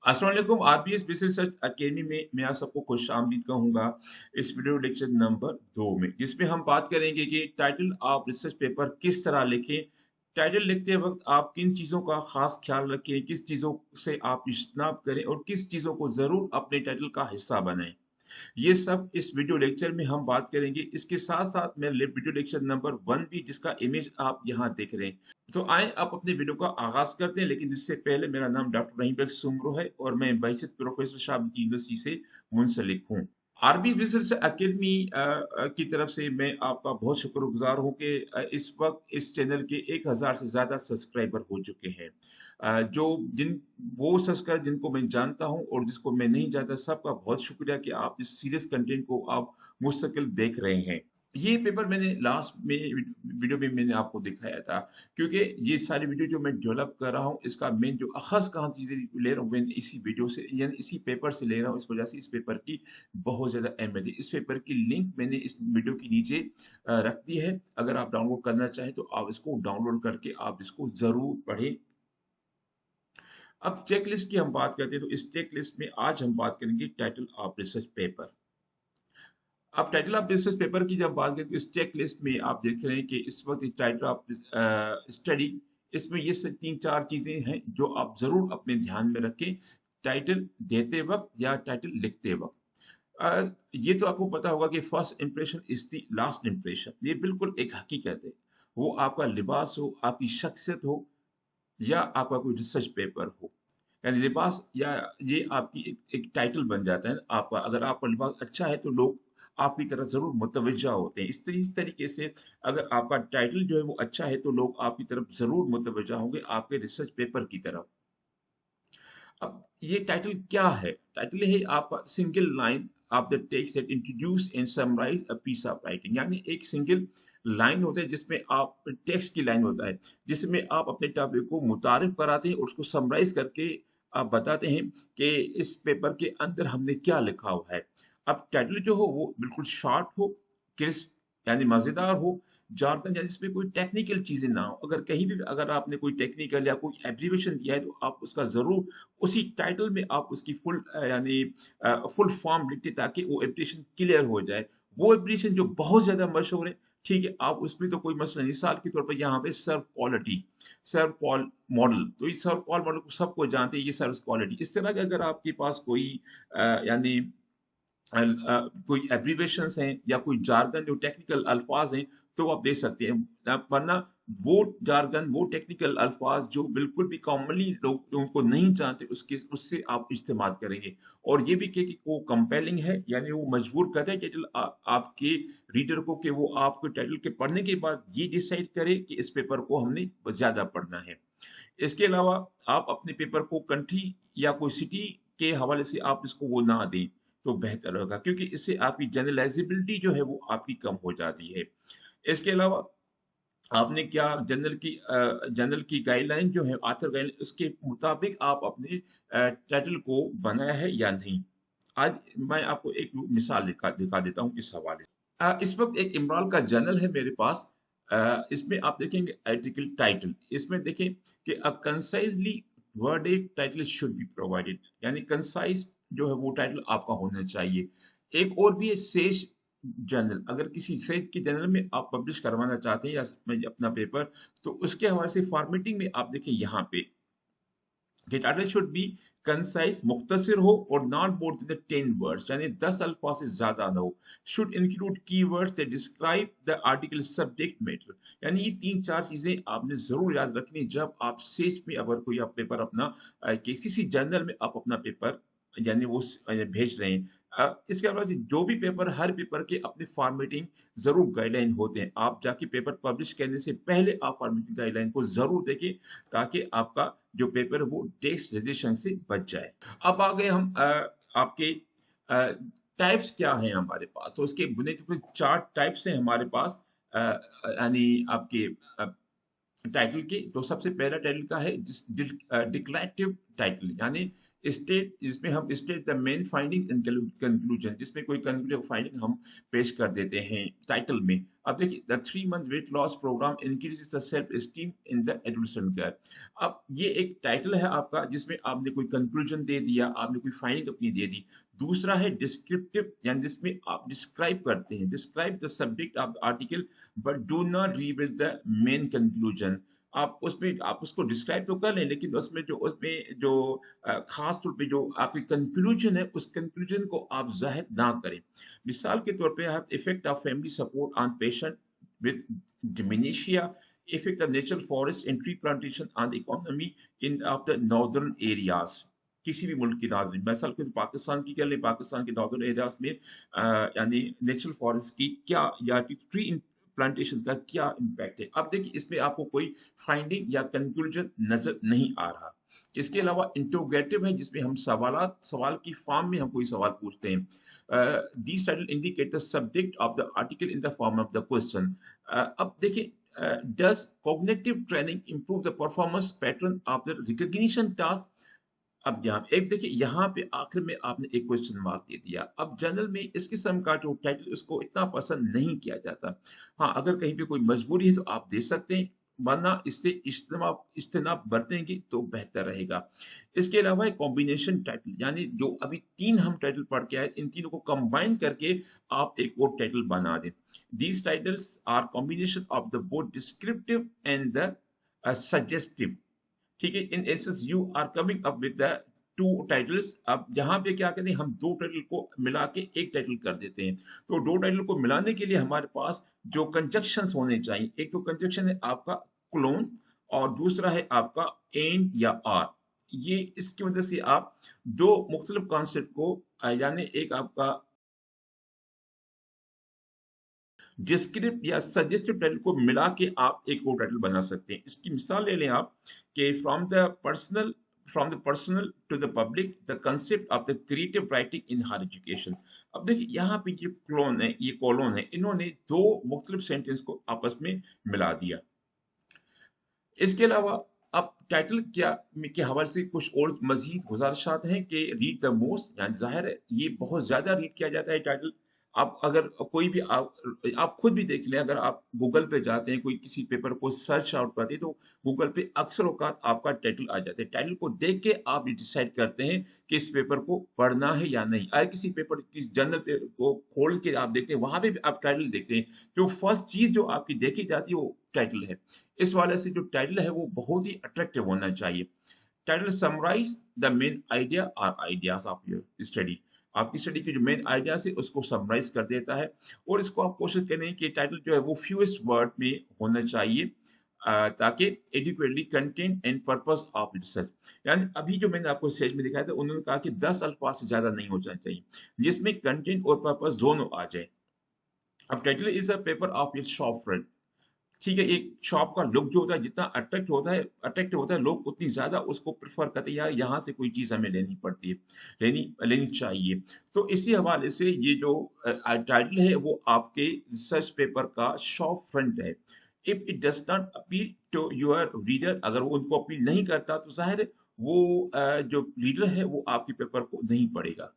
अस्सलाम वालेकुम। RBS business search academy में मैं आप सबको खुश आमदीद कहूँगा इस वीडियो लेक्चर नंबर 2 में, जिसमें हम बात करेंगे कि टाइटल आप रिसर्च पेपर किस तरह लिखें। टाइटल लिखते वक्त आप किन चीज़ों का खास ख्याल रखें, किस चीज़ों से आप इज्तनाब करें और किस चीज़ों को ज़रूर अपने टाइटल का हिस्सा बनाएं। ये सब इस वीडियो लेक्चर में हम बात करेंगे। इसके साथ-साथ मैं ले वीडियो लेक्चर नंबर 1 भी, जिसका इमेज आप यहाँ देख रहे हैं। तो आएँ आप अपने वीडियो का आगाज़ करते हैं, लेकिन इससे पहले मेरा नाम डॉक्टर रहीम बेग सुमरो है और मैं बाइसेत प्रोफेसर शाहबुद्दीन यूनिवर्सिटी से मुंसलिक हूँ। आरबी बिज़नेस अकेडमी की तरफ से मैं आपका बहुत शुक्रगुज़ार हूँ कि इस वक़्त इस चैनल के 1000 से ज़्यादा सब्सक्राइबर हो चुके हैं। जो जिन वो सब्सक्राइबर जिनको मैं जानता हूँ और जिसको मैं नहीं जानता, सबका बहुत शुक्रिया कि आप इस सीरियस कंटेंट को आप मुस्तकिल देख रहे हैं। ये पेपर मैंने लास्ट में वीडियो में मैंने आपको दिखाया था, क्योंकि ये सारी वीडियो जो मैं डेवलप कर रहा हूँ, इसका मेन जो अख़ज़ कहाँ चीज़ें ले रहा हूँ, मैं इसी वीडियो से यानी इसी पेपर से ले रहा हूँ। इस वजह से इस पेपर की बहुत ज़्यादा अहमियत है। इस पेपर की लिंक मैंने इस वीडियो के नीचे रख दी है। अगर आप डाउनलोड करना चाहें तो आप इसको डाउनलोड करके आप इसको ज़रूर पढ़ें। अब चेकलिस्ट की हम बात करते हैं, तो इस चेकलिस्ट में आज हम बात करेंगे टाइटल ऑफ रिसर्च पेपर। अब टाइटल ऑफ रिसर्च पेपर की जब बात करें, तो इस चेक लिस्ट में आप देख रहे हैं कि इस वक्त टाइटल ऑफ स्टडी, इसमें ये तीन चार चीजें हैं जो आप जरूर अपने ध्यान में रखें टाइटल देते वक्त या टाइटल लिखते वक्त। ये तो आपको पता होगा कि first impression is the last impression, ये बिल्कुल एक हकीकत है। वो आपका लिबास हो, आपकी शख्सियत हो, या आपका कोई रिसर्च पेपर हो, यानी लिबास या ये आपकी एक टाइटल बन जाता है। आपका अगर आपका लिबास अच्छा है तो लोग आपकी तरफ ज़रूर मुतवज्जा होते हैं। इस तरीके से अगर आपका टाइटल जो है वो अच्छा है तो लोग आपकी तरफ ज़रूर मुतवज्जा होंगे, आपके रिसर्च पेपर की तरफ। अब ये टाइटल क्या है? टाइटल है आपका single line of the text that introduce and summarise a piece of writing, यानी एक सिंगल लाइन होता है जिसमें आप टेक्स्ट की लाइन होता है, जिसमें आप अपने टॉपिक को मुतारिफ कराते हैं और उसको समराइज करके आप बताते हैं कि इस पेपर के अंदर हमने क्या लिखा हुआ है। अब टाइटल जो हो वो बिल्कुल शॉर्ट हो, क्रिस्प यानी मज़ेदार हो, जार्गन यानी इसमें कोई टेक्निकल चीज़ें ना हो। अगर कहीं भी अगर आपने कोई टेक्निकल या कोई एब्रिविएशन दिया है तो आप उसका ज़रूर उसी टाइटल में आप उसकी फुल यानी फुल फॉर्म लिखते, ताकि वो एप्लीकेशन क्लियर हो जाए। वो एप्लीकेशन जो बहुत ज़्यादा मशहूर है, ठीक है, आप उसमें तो कोई मसला नहीं। मिसाल के तौर पर यहाँ पे सर्व क्वालिटी, सर्व पॉल मॉडल, तो ये सर्व पॉल मॉडल को सबको जानते हैं, ये सर्विस क्वालिटी। इस तरह का अगर आपके पास कोई यानी कोई एब्रिविएशंस हैं या कोई जार्गन जो टेक्निकल अल्फाज हैं, तो आप दे सकते हैं। वरना वो जार्गन, वो टेक्निकल अल्फाज जो बिल्कुल भी कॉमनली लोग उनको नहीं जानते, उसके उससे आप इस्तेमाल करेंगे। और ये भी कि वो कंपेलिंग है, यानी वो मजबूर करता है टाइटल आपके रीडर को कि वो आपको टाइटल के पढ़ने के बाद ये डिसाइड करे कि इस पेपर को हमने ज्यादा पढ़ना है। इसके अलावा आप अपने पेपर को कंट्री या कोई सिटी के हवाले से आप इसको वो ना दें तो बेहतर होगा, क्योंकि इससे आपकी जनरलाइजेबिलिटी जो है वो आपकी कम हो जाती है। इसके अलावा आपने क्या जनरल की गाइडलाइन जो है, ऑथर गाइडलाइन, उसके मुताबिक आप अपने टाइटल को बनाया है या नहीं। आज मैं आपको एक मिसाल दिखा दिखा देता हूँ इस हवाले से। इस वक्त एक इमरान का जर्नल है मेरे पास। इसमें आप देखेंगे आर्टिकल टाइटल, इसमें देखें कि a concisely worded title should be provided, यानी कंसाइज जो है वो टाइटल आपका होना चाहिए। एक और भी है सेज जर्नल, अगर किसी सेज के जर्नल में आप पब्लिश करवाना चाहते हैं या अपना पेपर, तो उसके हवाले से फॉर्मेटिंग में आप देखिए यहाँ पे कि टाइटल शुड बी कंसाइज, मुख्तसर हो और नॉट मोर देन 10 वर्ड्स, यानी 10 अल्फाज से ज्यादा ना हो। Should include keywords that describe the article subject matter, यानी ये तीन चार चीजें आपने जरूर याद रखनी जब आप सेज में अगर कोई आप पेपर अपना किसी जर्नल में आप अपना पेपर यानी वो भेज रहे हैं। इसके अलावा जो भी पेपर, हर पेपर के अपने फॉर्मेटिंग जरूर गाइडलाइन होते हैं। आप जाके पेपर पब्लिश करने से पहले आप फॉर्मेटिंग गाइडलाइन को जरूर देखें, ताकि आपका जो पेपर है वो टेक्स्ट रजिस्ट्रेशन से बच जाए। अब आ गए हम आपके टाइप्स क्या हैं हमारे पास, तो उसके बुनियादी कुछ चार टाइप्स हैं हमारे पास। यानी आपके टाइटल के, तो सबसे पहला टाइटल का है डिक्लेरेटिव टाइटल, यानी स्टेट, जिसमें हम state the main finding and conclusion, जिसमें कोई कंक्लूजन फाइंडिंग हम पेश कर देते हैं टाइटल में। अब देखिए, the 3 month weight loss programme increases the self esteem in the adolescent girl. अब ये एक टाइटल है आपका, जिसमें आपने कोई कंक्लूजन दे दिया, आपने कोई फाइंडिंग अपनी दे दी। दूसरा है डिस्क्रिप्टिव, यानी जिसमें आप डिस्क्राइब करते हैं, describe the subject of article but do not reveal the main conclusion. आप उसमें आप उसको डिस्क्राइब तो कर लें, लेकिन उसमें जो खास तौर पे जो आपकी कंक्लूजन है, उस कंक्लूजन को आप जाहिर ना करें। मिसाल के तौर पे आप effect of family support on patient with dementia, effect of natural forest and tree plantation on the economy in of the northern areas. किसी भी मुल्क की नॉर्दर्न, मिसाल के पाकिस्तान की कर लें, पाकिस्तान के नॉर्दर्न एरियाज में यानी नेचुरल फॉरेस्ट की क्या या ट्री प्लांटेशन का क्या इम्पैक्ट है। अब देखिए, इसमें आपको कोई फाइंडिंग या कंक्लूजन नजर नहीं आ रहा। इसके अलावा इंट्रोगेटिव है, जिसमें हम सवाल की फॉर्म में हम कोई सवाल पूछते हैं। These title indicate the subject of the article in the form of the question. अब देखिए, does cognitive training improve the performance pattern of the recognition task. अब यहाँ एक देखिए, यहाँ पे आखिर में आपने एक क्वेश्चन मार्क दे दिया। अब जनरल में इस किस्म का जो टाइटल, उसको इतना पसंद नहीं किया जाता। हाँ, अगर कहीं पे कोई मजबूरी है तो आप दे सकते हैं, वरना इससे इज्तनाब बरतेंगे तो बेहतर रहेगा। इसके अलावा एक कॉम्बिनेशन टाइटल, यानी जो अभी 3 हम टाइटल पढ़ के आए, इन तीनों को कंबाइन करके आप एक और टाइटल बना दें। These titles are combination of the both descriptive and the suggestive. ठीक है, in essence you are coming up with the 2 titles. अब यहाँ पे क्या करते हैं, हम 2 टाइटल को मिला के एक टाइटल कर देते हैं। तो 2 टाइटल को मिलाने के लिए हमारे पास जो कंजक्शंस होने चाहिए, एक तो कंजक्शन है आपका क्लोन, और दूसरा है आपका एंड या आर। ये इसकी वजह से आप दो मुख्तलिफ कॉन्सेप्ट को यानी एक आपका डिस्क्रिप्ट या सजेस्टिव टाइटल को मिला के आप एक और टाइटल बना सकते हैं। इसकी मिसाल ले लें आप, कि from the personal to the public the concept of the creative writing in higher education. अब देखिए, यहाँ पे ये क्लोन है, ये कॉलोन है, इन्होंने दो मुख्तलिफ सेंटेंस को आपस में मिला दिया। इसके अलावा अब टाइटल क्या के हवाले से कुछ और मजीद गुजारिशात हैं कि रीड द मोस्ट, यानी जाहिर है ये बहुत ज्यादा रीड किया जाता है टाइटल। आप अगर कोई भी आप खुद भी देख लें, अगर आप गूगल पे जाते हैं, कोई किसी पेपर को सर्च आउट करते हैं, तो गूगल पे अक्सर औकात आपका टाइटल आ जाते हैं। टाइटल को देख के आप ये डिसाइड करते हैं कि इस पेपर को पढ़ना है या नहीं। अगर किसी पेपर की जर्नल पे को खोल के आप देखते हैं, वहां पे भी आप टाइटल देखते हैं, जो फर्स्ट चीज जो आपकी देखी जाती है वो टाइटल है। इस वाले से जो टाइटल है वो बहुत ही अट्रैक्टिव होना चाहिए। Title summarise the main idea और आइडियाज ऑफ योर स्टडी। आपकी स्टडी के जो मेन आइडियाज है उसको समराइज कर देता है। और इसको आप कोशिश करें कि टाइटल जो है वो फ्यूएस्ट वर्ड में होना चाहिए, ताकि adequately content and purpose of research. यानी अभी जो मैंने आपको स्टेज में दिखाया था, उन्होंने कहा कि 10 अल्फाज से ज्यादा नहीं होना चाहिए, जिसमें कंटेंट और पर्पस दोनों आ जाए। अब title is a paper of your shop front. ठीक है, एक शॉप का लुक जो होता है, जितना अट्रैक्टिव होता है, लोग उतनी ज्यादा उसको प्रेफर करते हैं, या यहाँ से कोई चीज हमें लेनी पड़ती है, लेनी लेनी चाहिए। तो इसी हवाले से ये जो टाइटल है वो आपके रिसर्च पेपर का शॉप फ्रंट है। If it does not appeal to your reader, अगर वो उनको अपील नहीं करता, तो जाहिर है वो जो रीडर है वो आपके पेपर को नहीं पढ़ेगा।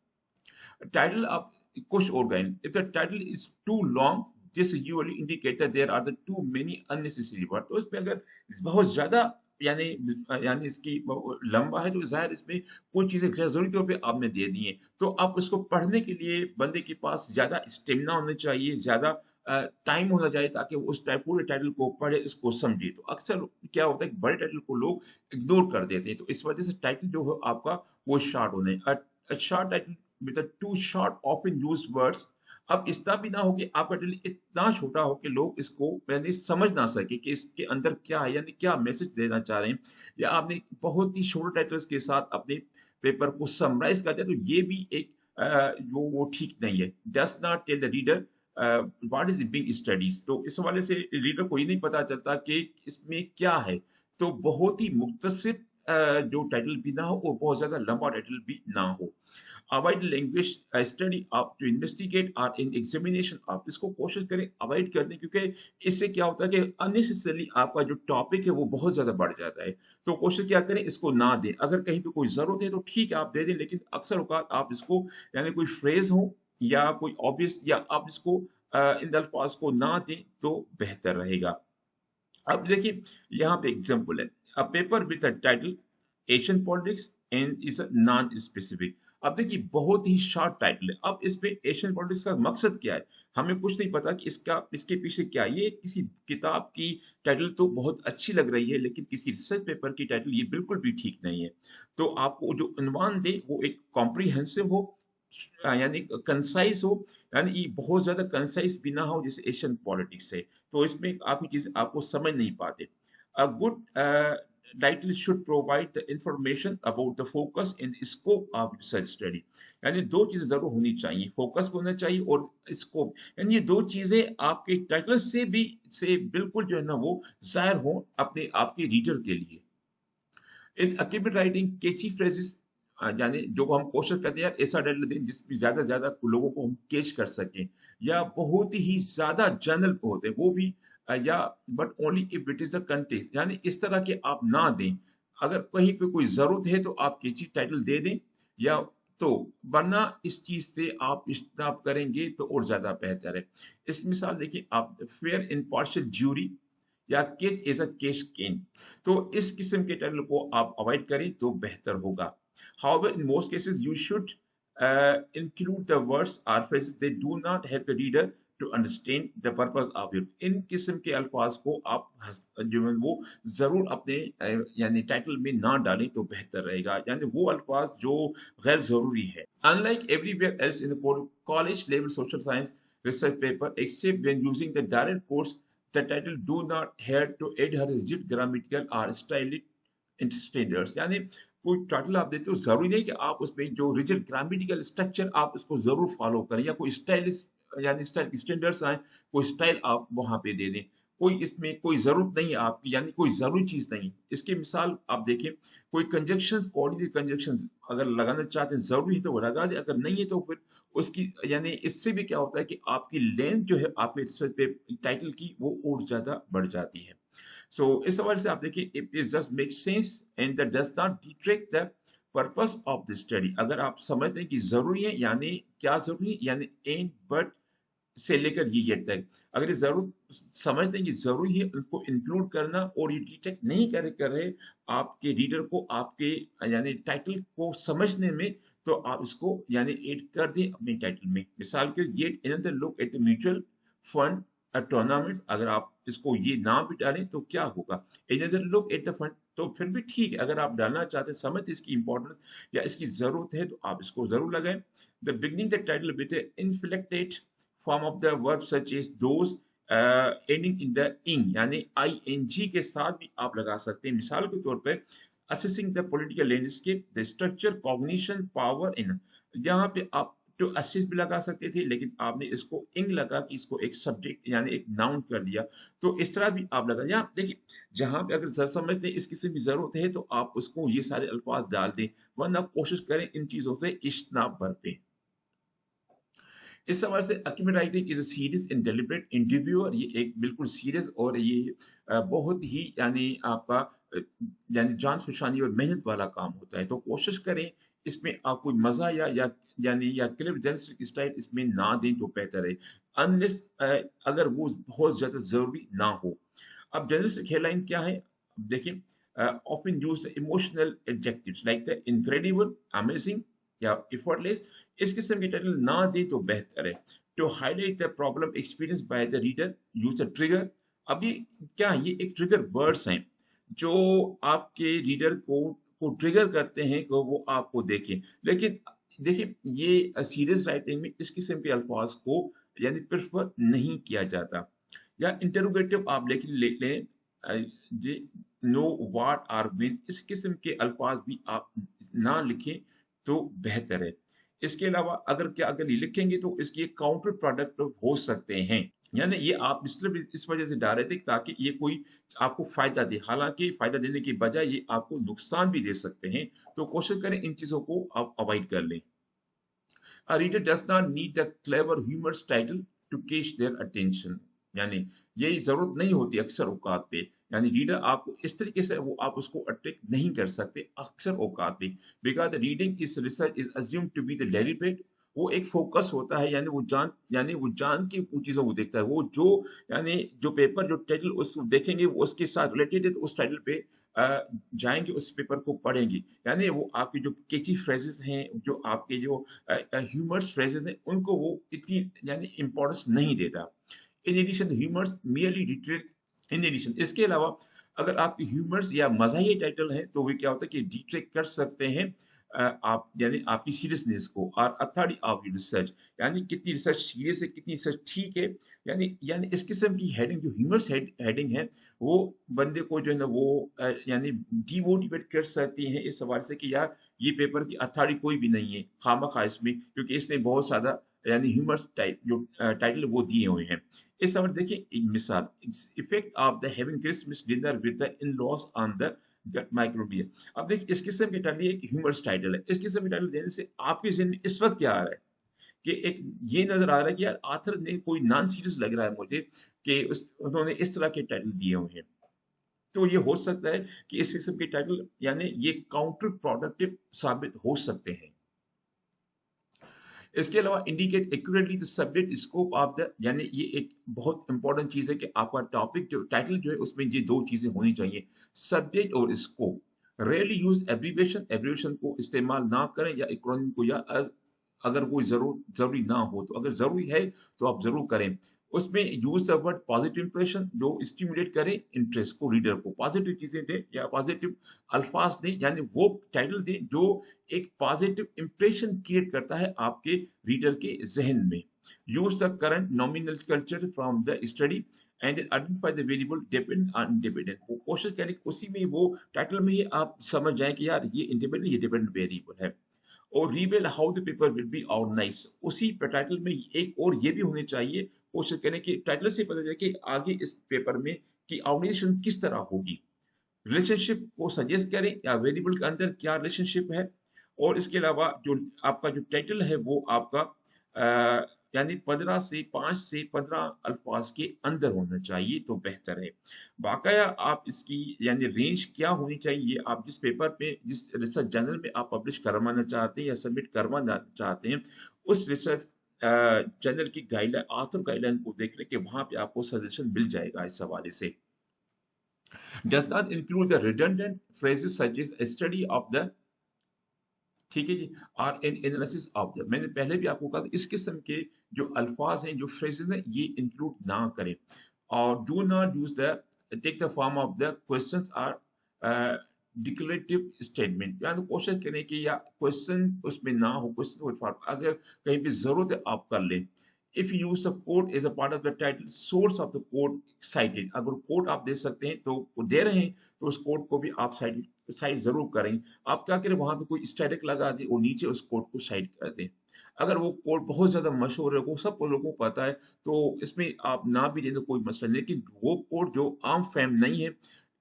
Title of कुछ organ. If the title is too long, this usually indicate that there are the too many unnecessary words. तो इसमें अगर बहुत ज्यादा यानी यानी इसकी लंबा है, तो जाहिर इसमें कुछ चीजें गैर जरूरी तौर पे आपने दे दी हैं। तो आप उसको पढ़ने के लिए बंदे के पास ज्यादा स्टेमिना होना चाहिए, ज्यादा टाइम होना चाहिए, ताकि वो उस पूरे टाइटल को पढ़े, इसको समझे। तो अक्सर क्या होता है कि बड़े टाइटल को लोग इग्नोर कर देते हैं, तो इस वजह से टाइटल जो है आपका वो शॉर्ट होने। Short title with the too short often used words। अब इतना भी ना हो कि आपका टाइटल इतना छोटा हो कि लोग इसको यानी समझ ना सके कि इसके अंदर क्या है, यानी क्या मैसेज देना चाह रहे हैं। या आपने बहुत ही छोटे टाइटल्स के साथ अपने पेपर को समराइज कर दिया, तो ये भी एक वो ठीक नहीं है। Does not tell the reader what is big studies. तो इस हवाले से रीडर को ये नहीं पता चलता कि इसमें क्या है। तो बहुत ही मुख्तसर जो टाइटल भी ना हो और बहुत ज्यादा लंबा टाइटल भी ना हो। अवॉइड लैंग्वेज स्टडी आप टू इन्वेस्टिगेट और इन एग्जामिनेशन आप इसको कोशिश करें अवॉइड कर दें, क्योंकि इससे क्या होता है कि अननेसेसरली आपका जो टॉपिक है वो बहुत ज़्यादा बढ़ जाता है। तो कोशिश क्या करें, इसको ना दें। अगर कहीं पे कोई ज़रूरत है तो ठीक है आप दे दें, लेकिन अक्सर औक़ात आप इसको यानी कोई फ्रेज़ हो या कोई ऑब्वियस या आप इसको इन अल्फाज को ना दें तो बेहतर रहेगा। अब देखिए यहाँ पे एग्जांपल है, a paper with a title Asian politics and is non specific. अब देखिए बहुत ही शॉर्ट टाइटल है। अब इस पे एशियन पॉलिटिक्स का मकसद क्या है, हमें कुछ नहीं पता कि इसका इसके पीछे क्या है। ये किसी किताब की टाइटल तो बहुत अच्छी लग रही है, लेकिन किसी रिसर्च पेपर की टाइटल ये बिल्कुल भी ठीक नहीं है। तो आपको जो उन्वान दे वो एक कॉम्प्रिहेंसिव हो, यानी कंसाइज हो, यानी ये बहुत ज्यादा कंसाइज भी ना हो जैसे एशियन पॉलिटिक्स है, तो इसमें आपकी चीज आपको समझ नहीं पाते। A good title should provide the information about the focus in scope of research study. यानी दो चीजें जरूर होनी चाहिए, फोकस होना चाहिए और स्कोप। यानी ये दो चीजें आपके टाइटल से बिल्कुल जो है ना वो जाहिर हो अपने आपके रीडर के लिए। इन अकीब राइटिंग कैची फ्रेजेस, यानी जो हम कोशिश करते हैं यार ऐसा टाइटल दें जिसमें ज्यादा से ज्यादा लोगों को हम कैच कर सकें, या बहुत ही ज्यादा जनरल होते हैं वो भी, या but only if it is the content, यानी इस तरह के आप ना दें। अगर कहीं पे कोई जरूरत है तो आप कैची टाइटल दे दें, या तो वरना इस चीज से आप इज्तनाब करेंगे तो और ज्यादा बेहतर है। इस मिसाल देखिए आप, फेयर इम्पार्शियल ज्यूरी या केच एज अ केस केन, तो इस किस्म के टाइटल को आप अवॉइड करें तो बेहतर होगा। However, in most cases, you should include the words or phrases that do not help the reader to understand the purpose of it. इन किस्म के अल्फाज को आप जो है वो जरूर अपने यानी टाइटल में ना डालें तो बेहतर रहेगा, यानी वो अल्फाज जो गैर जरूरी है। Unlike everywhere else in the college level social science research paper, except when using the direct quotes, the title do not have to adhere rigid grammatical or stylistic standards. यानी कोई टाइटल आप देते हो जरूरी नहीं कि आप उसमें जो रिजिड ग्रामेटिकल स्ट्रक्चर आप उसको जरूर फॉलो करें, या कोई स्टाइलिश यानी स्टाइल स्टैंडर्ड्स आए, कोई स्टाइल आप वहां पे दे दें। कोई इसमें कोई जरूरत नहीं है आपकी, यानी कोई जरूरी चीज नहीं। इसकी मिसाल आप देखें, कोई कंजक्शन कोऑर्डिनेट कंजक्शन अगर लगाना चाहते हैं जरूरी है तो वो लगा दे, अगर नहीं है तो फिर उसकी यानी इससे भी क्या होता है कि आपकी लेंथ जो है आपके रिसर्च पे टाइटल की वो और ज्यादा बढ़ जाती है। सो इस हवाले से आप देखिए, it is just make sense and that does not detract the purpose of the study. अगर आप समझते हैं कि जरूरी है, यानी क्या जरूरी है, यानी एंड बट से लेकर ये तक, अगर ये जरूर समझते हैं कि जरूरी है उनको इंक्लूड करना और ये डिटेक्ट नहीं कर रहे आपके रीडर को आपके यानी टाइटल को समझने में, तो आप इसको यानी ऐड कर दें अपने टाइटल में। मिसाल के get another look at the mutual fund tournament, अगर आप इसको ये ना भी डालें तो क्या होगा, another look at the fund, तो फिर भी ठीक है। अगर आप डालना चाहते हैं, समझ इसकी इंपॉर्टेंस या इसकी जरूरत है, तो आप इसको जरूर लगाएं। The beginning the title with inflected form of the verb such is those ending in the ing, यानी ing के साथ भी आप लगा सकते हैं। मिसाल के तौर पर assessing the political landscape, the structure, cognition, power in, यहाँ पे आप टू असिस्ट भी लगा सकते थे, लेकिन आपने इसको इंग लगा कि इसको एक सब्जेक्ट यानी एक नाउन कर दिया, तो इस तरह भी आप लगा। यहाँ देखिए, जहां पे अगर समझते हैं इस किस्म की जरूरत है तो आप उसको ये सारे अल्फाज डाल दें, वरना कोशिश करें इन चीजों से इज्तनाब बरतें। इस हवाले से Akeem writing is a serious and deliberate interview, और ये एक बिल्कुल सीरियस और ये बहुत ही यानी आपका अ, यानी जान फशानी और मेहनत वाला काम होता है। तो कोशिश करें इसमें आप कोई मजा या यानी या क्लिप जर्नलिस्टिक स्टाइल इसमें ना दें तो बेहतर है, अनलेस अगर वो बहुत ज्यादा जरूरी ना हो। अब जर्नलिस्टिक हेडलाइन क्या है, देखिए, often use emotional adjectives like the incredible, amazing या effortless। इस किस्म के टाइटल ना दे तो बेहतर है। To highlight the problem experience by the reader, use a trigger. अब ये क्या है, ये एक ट्रिगर वर्ड्स हैं जो आपके रीडर को ट्रिगर करते हैं कि वो आपको देखें। लेकिन देखिए, ये सीरियस राइटिंग में इस किस्म के अल्फाज को यानी प्रेफर नहीं किया जाता। या इंटरोगेटिव आप ले लें, जी, नो, व्हाट, आर, व्हेन, इस किस्म के अल्फाज भी आप ना लिखें तो बेहतर है। इसके अलावा अगर ये लिखेंगे तो इसकी एक काउंटर प्रोडक्ट हो सकते हैं, यानी ये आप इसलिए इस वजह से डाल रहे थे ताकि ये कोई आपको फायदा दे, हालांकि फायदा देने की बजाय ये आपको नुकसान भी दे सकते हैं। तो कोशिश करें इन चीजों को आप अवॉइड कर लें। A reader does not need a clever humorous title to catch their attention. यानी यही जरूरत नहीं होती अक्सर औकात पे, यानी रीडर आपको इस तरीके से वो आप उसको अट्रैक्ट नहीं कर सकते अक्सर औकात पे, because reading is research is assume to be the deliberate. वो एक फोकस होता है, यानी वो जान के वो चीजों को देखता है, वो जो यानी जो पेपर जो टाइटल उस देखेंगे वो उसके साथ रिलेटेड है, तो उस टाइटल पे जाएंगे, उस पेपर को पढ़ेंगे। यानी वो आपके जो केची फ्रेजेस हैं, जो आपके जो ह्यूमर्स फ्रेजेस हैं, उनको वो इतनी यानी इंपॉर्टेंस नहीं देता। In addition humours merely detract, in addition इसके अलावा अगर आपके ह्यूमर्स या मज़ाहिया टाइटल है तो वे क्या होता है कि डिट्रैक्ट कर सकते हैं आप यानी आपकी सीरियसनेस को, और अथॉरिटी ऑफ रिसर्च, यानी कितनी रिसर्च सीरियस है, कितनी रिसर्च ठीक है। यानी यानी इस किस्म की हेडिंग जो ह्यूमर्स हेडिंग है, वो बंदे को जो है ना वो यानी डिमोटिवेट कर सकती हैं इस सवाल से कि यार ये पेपर की अथॉरिटी कोई भी नहीं है खामखा इसमें, क्योंकि इसने बहुत ज्यादा यानी ह्यूमर टाइप जो टाइटल वो दिए हुए हैं। इस समय देखिए एक मिसाल, effect of the having Christmas dinner with the in laws on the gut microbial. अब देखिए इस किस्म के टाइटल एक ह्यूमर टाइटल है, इस किस्म के टाइटल देने से आपके जहन में इस वक्त क्या आ रहा है कि एक ये नजर आ रहा है कि यार आथर ने कोई नॉन सीरियस लग रहा है मुझे कि उन्होंने इस तरह के टाइटल दिए हुए हैं। तो ये हो सकता है कि इस किस्म के टाइटल यानी ये काउंटर प्रोडक्टिव साबित हो सकते हैं। इसके अलावा indicate accurately the subject scope of the, यानी ये एक बहुत इंपॉर्टेंट चीज है कि आपका टॉपिक जो टाइटल जो है उसमें ये दो चीजें होनी चाहिए, सब्जेक्ट और scope. Rarely use abbreviation, abbreviation को इस्तेमाल ना करें, या एक्रोनिम को, या अगर कोई जरूरी ना हो, तो अगर जरूरी है तो आप जरूर करें। उसमें use the word positive impression जो स्टिमुलेट करे इंटरेस्ट को, रीडर को पॉजिटिव चीजें दें या पॉजिटिव अल्फाज दें, यानी वो टाइटल दें जो एक पॉजिटिव इंप्रेशन क्रिएट करता है आपके रीडर के जहन में। Use the current nominal culture from the study and identify the variable depend on independent. वो कोशिश करें कि उसी में वो टाइटल में ही आप समझ जाएं कि यार ये इंडिपेंडेंट, ये डिपेंडेंट वेरिएबल है। और reveal how the paper will be organise, उसी टाइटल में एक और ये भी होने चाहिए, कोशिश करें कि टाइटल से पता चले कि आगे इस पेपर में की ऑर्गेनाइजेशन किस तरह होगी। रिलेशनशिप को सजेस्ट करें या वेरिएबल के अंदर क्या रिलेशनशिप है। और इसके अलावा जो आपका जो टाइटल है वो आपका यानी 5 से 15 अल्फाज के अंदर होना चाहिए तो बेहतर है। बाकाया आप इसकी यानी रेंज क्या होनी चाहिए, आप जिस पेपर पे जिस रिसर्च जर्नल में आप पब्लिश करवाना चाहते हैं या सबमिट करवाना चाहते हैं, उस रिसर्च जर्नल की गाइडलाइन, ऑथर गाइडलाइन को देख लें कि वहां पे आपको सजेशन मिल जाएगा इस हवाले से। does not include the redundant phrases such as a study of the, ठीक है जी, और एन एनालिसिस ऑफ द। मैंने पहले भी आपको कहा था इस किस्म के जो अल्फाज हैं जो फ्रेजेस हैं ये इंक्लूड ना करें। और do not use the take the form of the questions are declarative statement, यानी कोशिश करें कि या क्वेश्चन उसमें ना हो, क्वेश्चन फॉर्म अगर कहीं पे जरूरत है आप कर लें। If you use the code as a part of the title, source of the code cited, अगर कोड आप दे सकते हैं तो दे रहे हैं तो उस कोड को भी आप साइट जरूर करें। आप क्या करें वहां पे कोई स्टैटिक लगा दें और नीचे उस कोड को साइड कर दें। अगर वो कोड बहुत ज्यादा मशहूर है, वो सब लोगों को पता है, तो इसमें आप ना भी दें तो कोई मसला नहीं। लेकिन वो कोड जो आम फैम नहीं है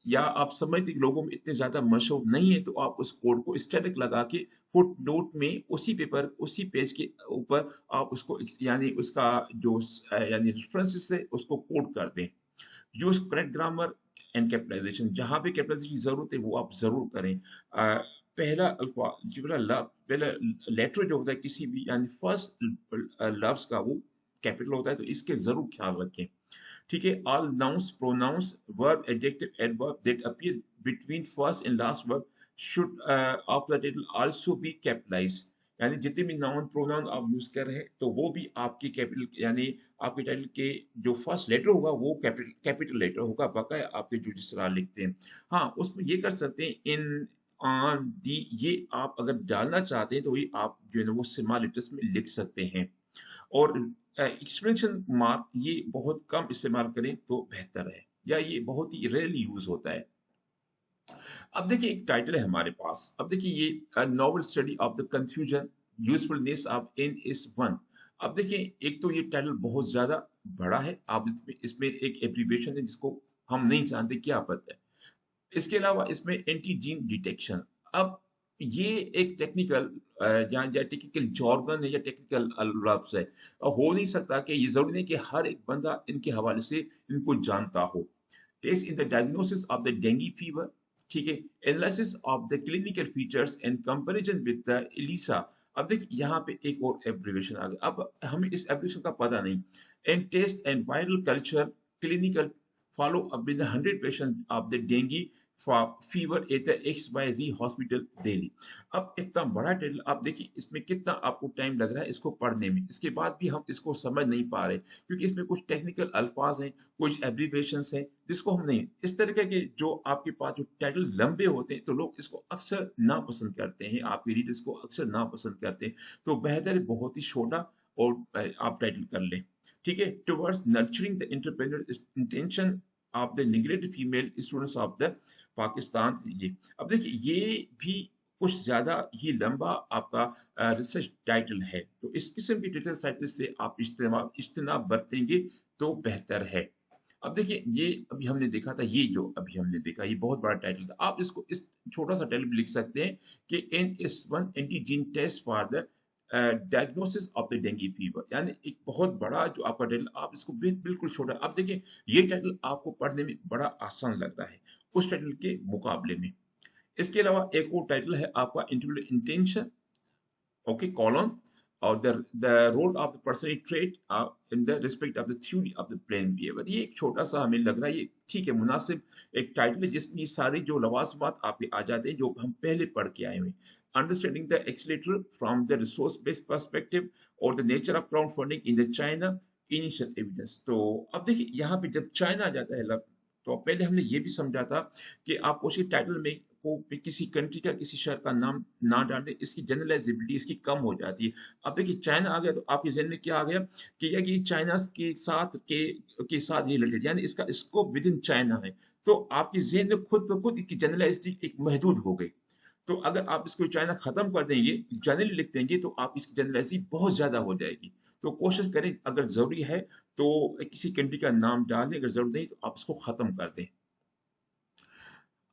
या आप समझते कि लोगों में इतने ज्यादा मशहूर नहीं है, तो आप उस कोड को स्टैटिक लगा के फुट नोट में उसी पेपर उसी पेज के ऊपर आप उसको यानी उसका जो यानी रेफरेंसेस है उसको कोड कर दें। Use correct grammar and capitalisation, जहां पे कैपिटलाइजेशन की जरूरत है वो आप जरूर करें। पहला अल्फा जो पहला लेटर जो होता है किसी भी यानी फर्स्ट लफ्ज का वो कैपिटल होता है, तो इसके जरूर ख्याल रखें। ठीक है, all nouns pronouns verb adjective adverb that appear between first and last verb should of the title also be capitalised. यानी जितने भी नाउन प्रोनाउन आप यूज कर रहे हैं तो वो भी आपके कैपिटल यानी आपके टाइटल के जो फर्स्ट लेटर होगा वो कैपिटल लेटर होगा, बकाया आपके जो जिस तरह लिखते हैं। हाँ, उसमें ये कर सकते हैं इन ऑन दी, ये आप अगर डालना चाहते हैं तो ये आप जो है ना वो स्मॉल लेटर्स में लिख सकते हैं। और एक्सक्लेमेशन मार्क ये बहुत कम इस्तेमाल करें तो बेहतर है, या ये बहुत ही रेयरली यूज होता है। अब देखिए एक टाइटल है हमारे पास, अब देखिए ये novel study of the confusion usefulness of an S one. अब देखिए एक तो ये टाइटल बहुत ज्यादा बड़ा है, आप इसमें एक एब्रीविएशन है जिसको हम नहीं जानते क्या पता है। इसके अलावा इसमें एंटी जीन डिटेक्शन। अब ये एक टेक्निकल या टेक्निकल जॉर्गन है या टेक्निकल लफ्ज है। हो नहीं सकता कि ये जरूरी नहीं कि हर एक बंदा इनके हवाले से इनको जानता हो। Test in the diagnosis of the dengue fever, ठीक है, analysis of the clinical features and comparison with the ELISA. अब देखिए यहाँ पे एक और एब्रिविएशन आ गया, अब हमें इस एब्रिविएशन का पता नहीं। And test and viral culture clinical follow up with the 100 patients of the dengue for fever at the XYZ hospital daily। अब इतना बड़ा टाइटल आप देखिए इसमें कितना आपको टाइम लग रहा है इसको पढ़ने में, इसके बाद भी हम इसको समझ नहीं पा रहे क्योंकि इसमें कुछ टेक्निकल अल्फाज हैं, कुछ एब्रीवेशंस हैं जिसको हम नहीं, इस तरीके के जो आपके पास जो टाइटल्स लंबे होते हैं तो लोग इसको अक्सर नापसंद करते हैं, आपके रीडर्स को अक्सर नापसंद करते हैं। तो बेहतर है बहुत ही छोटा और आप टाइटल कर लें, ठीक है। Towards nurturing the entrepreneur intention of the neglected female students of the Pakistan. ये अब देखिए ये भी कुछ ज्यादा ही लंबा आपका रिसर्च टाइटल है, तो इस किस्म के रिसर्च टाइटल से आप इज्तनाब बरतेंगे तो बेहतर है। अब देखिए ये अभी हमने देखा था, ये जो अभी हमने देखा ये बहुत बड़ा टाइटल था, आप इसको इस छोटा सा टाइटल भी लिख सकते हैं कि NS1 antigen test for the diagnosis of the dengue fever, यानी एक बहुत बड़ा जो आपका टाइटल, आप इसको बिल्कुल छोटा, आप देखिए ये टाइटल आपको पढ़ने में बड़ा आसान लग रहा है उस टाइटल के मुकाबले में। इसके अलावा एक और टाइटल है आपका इंटरव्यू इंटेंशन, ओके कॉलन, और the role of the personal trait in the respect of the theory of the planned behaviour. ये एक छोटा सा हमें लग रहा है, ये ठीक है मुनासिब एक टाइटल है जिसमें ये सारी जो लवाजमात आपके आ जाते हैं जो हम पहले पढ़ के आए हुए हैं। Understanding the accelerator from the resource based perspective और the nature of crowd funding in the China initial evidence. तो अब देखिए यहाँ पे जब चाइना आ जाता है तो पहले हमने ये भी समझा था कि आप उसी टाइटल में को किसी कंट्री का किसी शहर का नाम ना डाल दें, इसकी जनरलाइजेबिलिटी इसकी कम हो जाती है। अब देखिए चाइना आ गया तो आपके जहन में क्या आ गया कि ये चाइना के साथ रिलेटेड, यानी इसका स्कोप विद इन चाइना है, तो आपके जहन में खुद ब खुद इसकी जनरलाइजेबिलिटी एक महदूद हो गई। तो अगर आप इसको चाइना खत्म कर देंगे, जनरली लिख देंगे, तो आप इसकी जनरलाइजेबिलिटी बहुत ज्यादा हो जाएगी। तो कोशिश करें अगर जरूरी है तो किसी कंट्री का नाम डाल दें, अगर जरूरत नहीं तो आप इसको खत्म कर दें।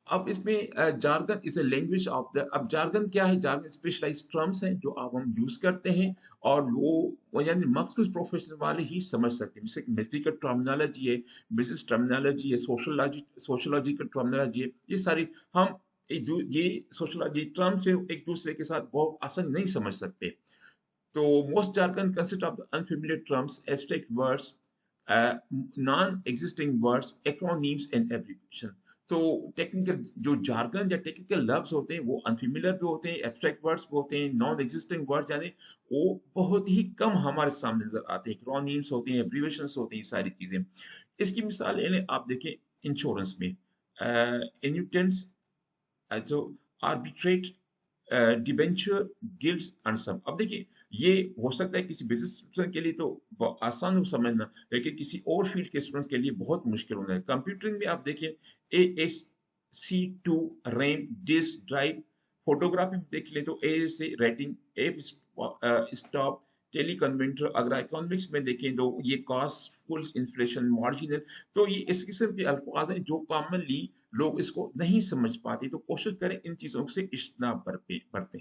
अब इसमें jargon is a language of the, अब जार्गन क्या है, जार्गन स्पेशलाइज्ड टर्म्स हैं जो आप हम यूज करते हैं और वो यानी मखसूस प्रोफेशन वाले ही समझ सकते हैं, जैसे मेडिकल टर्मिनोलॉजी है, बिजनेस टर्मिनोलॉजी है, सोशोलॉजिकल टर्मिनोलॉजी है, ये सारी हम ये सोशोलॉजी टर्म्स है एक दूसरे के साथ बहुत आसानी नहीं समझ सकते। तो most jargon consist of unfamiliar terms, abstract words, non-existing words, acronyms and abbreviation। तो टेक्निकल जो जार्गन या टेक्निकल लफ्ज होते हैं वो अनफेमिलियर भी होते हैं, एब्स्ट्रैक्ट वर्ड्स भी होते हैं, नॉन एग्जिस्टिंग वर्ड्स यानी वो बहुत ही कम हमारे सामने नजर आते हैं, एक्रोनिम्स होते हैं, एब्रिविएशंस होते हैं, ये सारी चीजें। इसकी मिसाल लें आप देखें इंश्योरेंस में एन्यूटेंट्स, जो arbitrate, debenture, gilts and some. अब देखिए ये हो सकता है किसी बिजनेस स्टूडेंट के लिए तो आसान हो समझना, लेकिन किसी और फील्ड के स्टूडेंट्स के लिए बहुत मुश्किल होगा। कंप्यूटरिंग में आप देखिए ASC2 RAM disk drive, photography में देख लें तो ए से राइटिंग, एप स्टॉप, टेली कन्वेंटर। अगर इकोनॉमिक्स में देखें तो ये कॉस्ट, फुल इन्फ्लेशन, मार्जिनल। तो ये इस किस्म के अल्फाज हैं जो कॉमनली लोग इसको नहीं समझ पाते, तो कोशिश करें इन चीजों से इज्तनाब बरतें।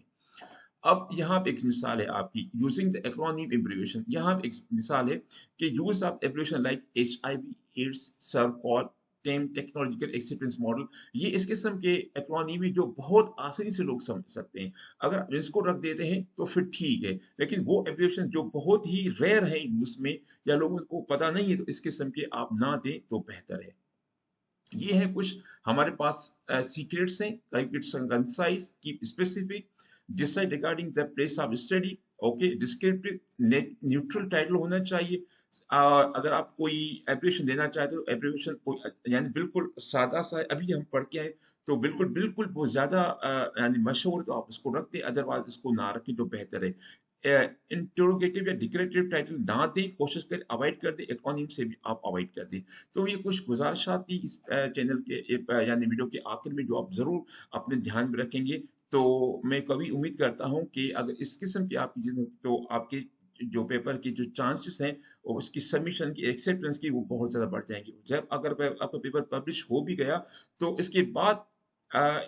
अब यहाँ पे एक मिसाल है आपकी यूजिंग द एक्रोनिम एब्रिविएशन, यहाँ पे एक मिसाल है कि use of abbreviation like HIV, AIDS, SERVQUAL, TAM, technological acceptance model. ये इस किस्म के एक्रोनिम है जो बहुत आसानी से लोग समझ सकते हैं, अगर इसको रख देते हैं तो फिर ठीक है, लेकिन वो एब्रिविएशन जो बहुत ही रेयर है यूज में या लोगों को पता नहीं है, तो इस किस्म के आप ना दें तो बेहतर है। ये है कुछ हमारे पास सीक्रेट्स हैं, like it's concise, keep specific, decide regarding the place of study, okay, descriptive, neutral title होना चाहिए। अगर आप कोई एब्रिविएशन देना चाहते हो, एब्रिविएशन यानी बिल्कुल सादा सा है, अभी हम पढ़ के आए, तो बिल्कुल बिल्कुल बहुत ज्यादा यानी मशहूर, तो आप इसको रख दें, अदरवाइज इसको ना रखें तो बेहतर है। इंटरोगेटिव या डिक्रेटिव टाइटल ना दें, कोशिश करें अवॉइड कर दें, एक्रोनिम से भी आप अवॉइड कर दें। तो ये कुछ गुजारिशात थी इस चैनल के यानी वीडियो के आखिर में जो आप जरूर अपने ध्यान में रखेंगे। तो मैं कभी उम्मीद करता हूँ कि अगर इस किस्म की आपकी चीजें तो आपके जो पेपर की जो चांसेस हैं और उसकी सबमिशन की एक्सेप्टेंस की वो बहुत ज्यादा बढ़ जाएंगे। जब अगर आपका पेपर पब्लिश हो भी गया तो इसके बाद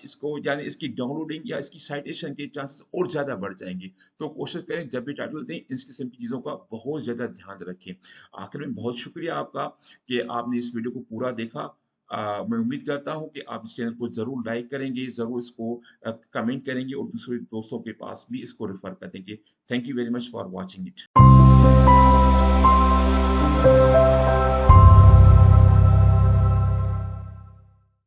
इसको यानी इसकी डाउनलोडिंग या इसकी साइटेशन के चांसेस और ज़्यादा बढ़ जाएँगे। तो कोशिश करें जब भी टाइटल दें इस किस्म की चीज़ों का बहुत ज़्यादा ध्यान रखें। आखिर में बहुत शुक्रिया आपका कि आपने इस वीडियो को पूरा देखा। मैं उम्मीद करता हूँ कि आप इस चैनल को ज़रूर लाइक करेंगे, ज़रूर इसको कमेंट करेंगे और दूसरे दोस्तों के पास भी इसको रेफ़र कर देंगे। Thank you very much for watching it.